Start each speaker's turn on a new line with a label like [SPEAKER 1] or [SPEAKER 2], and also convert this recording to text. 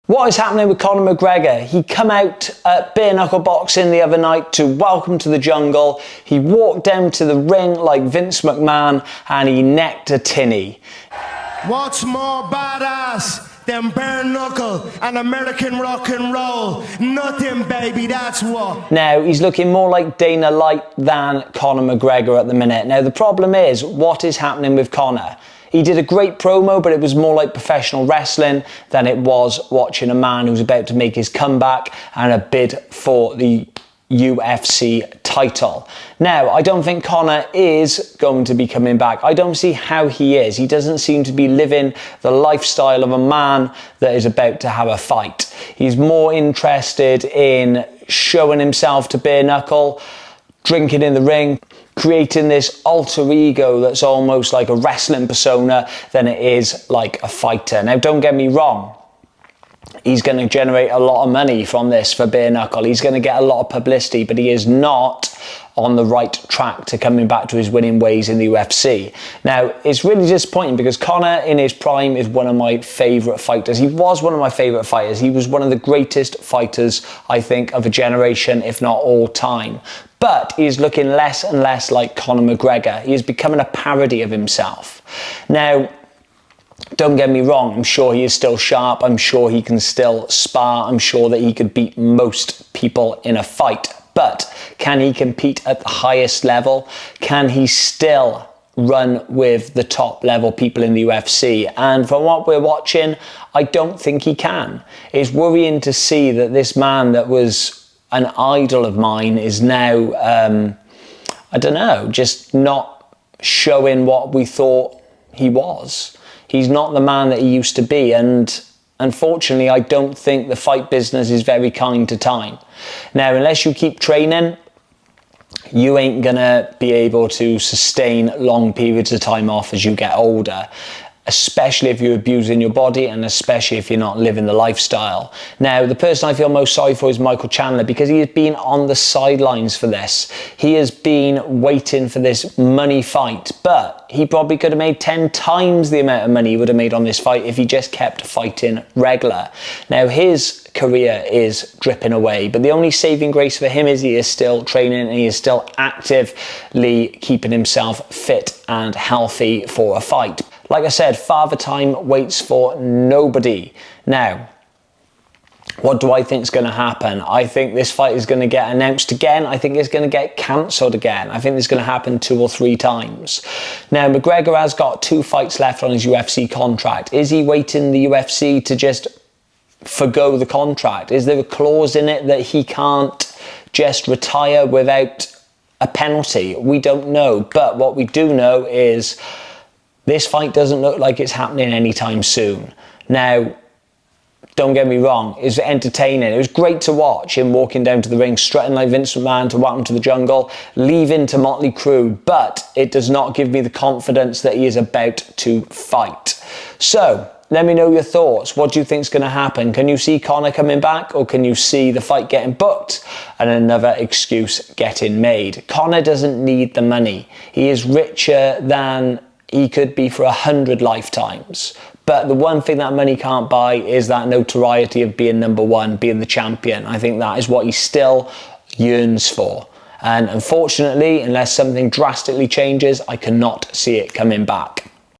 [SPEAKER 1] What is happening with Conor McGregor? He come out at bare knuckle boxing the other night to welcome to the jungle. He walked down to the ring like Vince McMahon and he necked a tinny.
[SPEAKER 2] What's more badass than bare knuckle and American rock and roll? Nothing, baby, that's what.
[SPEAKER 1] Now, he's looking more like Dana Lite than Conor McGregor at the minute. Now, the problem is, what is happening with Conor? He did a great promo, but it was more like professional wrestling than it was watching a man who's about to make his comeback and a bid for the UFC title. Now, I don't think Conor is going to be coming back. I don't see how he is. He doesn't seem to be living the lifestyle of a man that is about to have a fight. He's more interested in showing himself to bare knuckle, drinking in the ring, creating this alter ego that's almost like a wrestling persona than it is like a fighter. Now, don't get me wrong. He's going to generate a lot of money from this for bare knuckle. He's going to get a lot of publicity, but he is not on the right track to coming back to his winning ways in the UFC. Now, it's really disappointing because Conor in his prime is one of my favourite fighters. He was one of my favourite fighters. He was one of the greatest fighters, I think, of a generation, if not all time. But he's looking less and less like Conor McGregor. He is becoming a parody of himself. Now, don't get me wrong, I'm sure he is still sharp. I'm sure he can still spar. I'm sure that he could beat most people in a fight. But can he compete at the highest level? Can he still run with the top level people in the UFC? And from what we're watching, I don't think he can. It's worrying to see that this man that was an idol of mine is now, I don't know, just not showing what we thought he was. He's not the man that he used to be, and unfortunately, I don't think the fight business is very kind to time. Now, unless you keep training, you ain't gonna be able to sustain long periods of time off as you get older, especially if you're abusing your body and especially if you're not living the lifestyle. Now, the person I feel most sorry for is Michael Chandler, because he has been on the sidelines for this. He has been waiting for this money fight, but he probably could have made 10 times the amount of money he would have made on this fight if he just kept fighting regular. Now, his career is dripping away, but the only saving grace for him is he is still training and he is still actively keeping himself fit and healthy for a fight. Like I said, Father Time waits for nobody. Now, what do I think is going to happen? I think this fight is going to get announced again. I think it's going to get cancelled again. I think it's going to happen 2 or 3 times. Now, McGregor has got 2 fights left on his UFC contract. Is he waiting the UFC to just forgo the contract? Is there a clause in it that he can't just retire without a penalty? We don't know. But what we do know is this fight doesn't look like it's happening anytime soon. Now, don't get me wrong, it's entertaining. It was great to watch him walking down to the ring, strutting like Vince McMahon to welcome to the jungle, leaving to Motley Crue, but it does not give me the confidence that he is about to fight. So, let me know your thoughts. What do you think is going to happen? Can you see Conor coming back, or can you see the fight getting booked and another excuse getting made? Conor doesn't need the money. He is richer than he could be for 100 lifetimes. But the one thing that money can't buy is that notoriety of being number one, being the champion. I think that is what he still yearns for. And unfortunately, unless something drastically changes, I cannot see it coming back.